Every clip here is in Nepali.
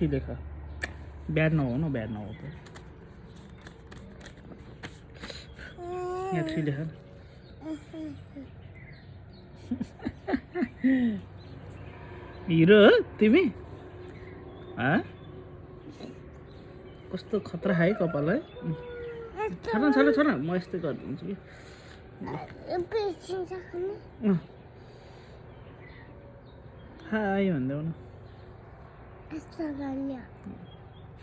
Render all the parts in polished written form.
3 लेख ब्याड नहो न ब्याड नहो त यहाँ 3 लेख हिरो हो तिमी कस्तो खतरा है कपाल है छोड म यस्तै गरिदिन्छु कि हाई भन्देऊ न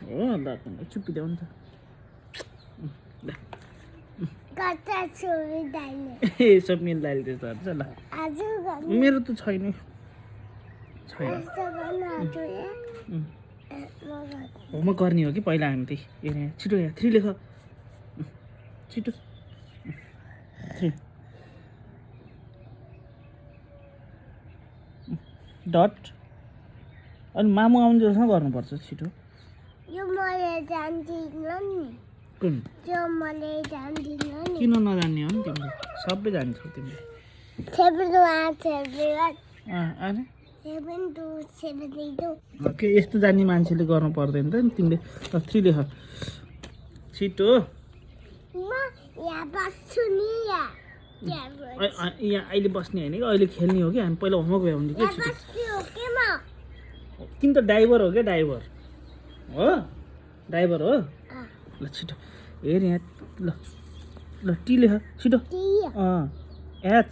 हो दार्तन चुप्पिदेऊ नि त ए सब मेरो दाइले त्यस्तो गर्छ ल मेरो त छैन होमवर्क गर्ने हो कि पहिला हामी त्यही छिटो यहाँ 3 लेख छिटो 3 डट अनि मामु आउने जसमा गर्नुपर्छ छिटो यो मलाई जान्दिन नि कुन यो मलाई जान्दिन नि किन नजान्ने हो नि तिमीले सबै जान्छौ तिमीले 7 to 8 अनि 7 to 72 के यस्तो जान्ने मान्छेले गर्नु पर्दैन त नि तिमीले 3 लेख छिटो म यहाँ बस्छु नि यहाँ अहिले बस्ने होइन कि अहिले खेल्ने हो कि हामी पहिला होमवर्क भ्याउने के छिटो बस्छु हो के म तिमी त ड्राइभर हो क्या ड्राइभर हो ल छिटो हेर यहाँ ल टी लेख छिटो एच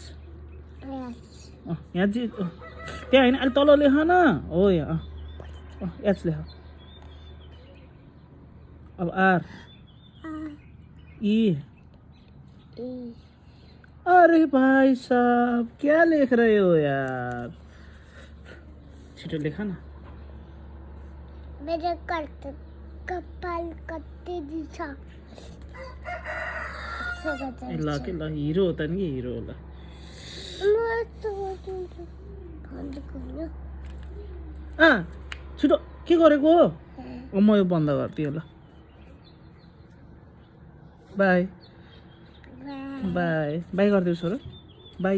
यहाँ चाहिँ त्यहाँ होइन अहिले तल लेख न हो यहाँ एच लेख अब आर ई अरे भाई साहब क्या लिख रहे हो यार छिटो लेखा ना मेरो कपाल कति दिन्छ ल के ल हिरो हो त नि हिरो होला छिटो के गरेको म यो बन्द गरिदिएँ ल बाई बाई बाई गरिदिउ छोरो बाई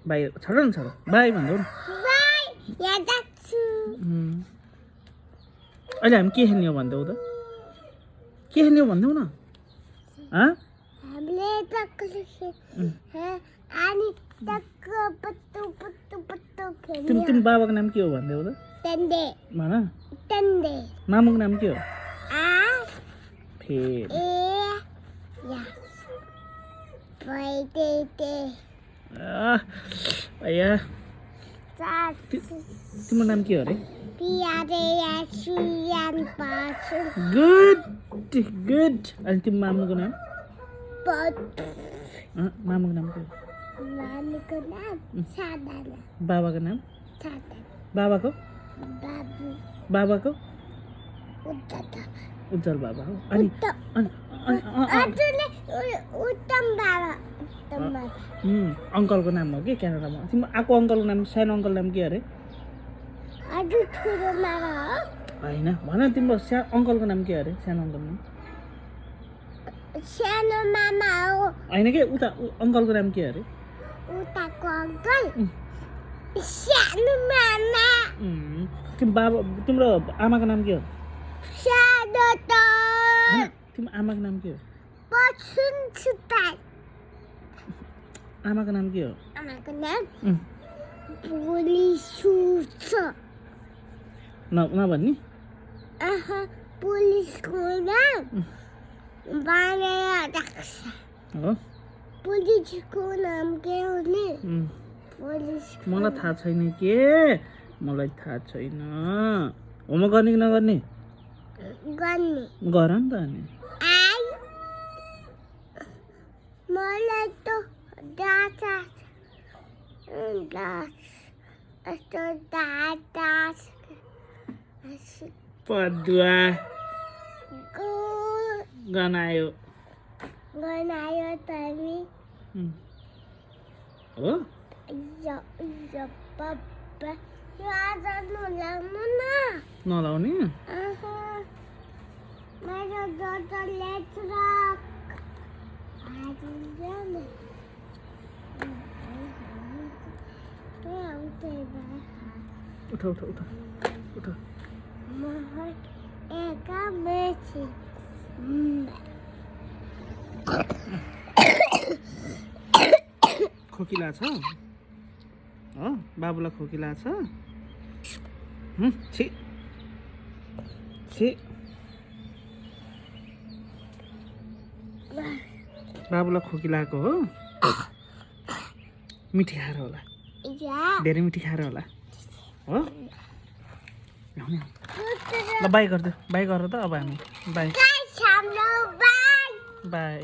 बाई छोड न छोरो बाई भन्देऊ न अहिले हामी के खेल्ने हो भन्देऊ त के खेल्ने हो भन्देऊ न हामीले तिमी बाबाको नाम के हो भन्देऊ त भन मामुको नाम के हो फेरि भैया तिम्रो नाम के हो अरे गुड गुड अनि तिम्रो मामुको नाम मामुको नाम के हो बाबाको नाम बाबाको बाबाको उज्जवल बाबा हो अनि अङ्कलको नाम हो कि क्यानाडामा तिम्रो आएको अङ्कलको नाम सानो अङ्कल नाम के अरे होइन भन तिम्रो अङ्कलको नाम के अरे सानो अङ्कल नाम सानो मामा हो होइन के उता अङ्कलको नाम के अरे उताको अङ्कल सानो मामा तिम्रो आमाको नाम के हो सानो त तिम्रो आमाको नाम के हो आमाको नाम के हो आमाको नाम पुलिस नभन्ने पुलिसको नाम हो पुलिसको नाम के हो नि मलाई थाहा छैन के मलाई थाहा छैन होमवर्क गर्ने कि नगर्ने गर नि त अनि मलाई त पदुवा गनायो तमी हो नलाउने उठ एका मेची खोकिला छ हो बाबुलाई खोकिला छ छि छि बाबुलाई खोकिलाको हो मिठी खाएर होला धेरै मिठी खाएर होला हो ल बाई गरिदियो बाई गर त अब हामी बाई बाई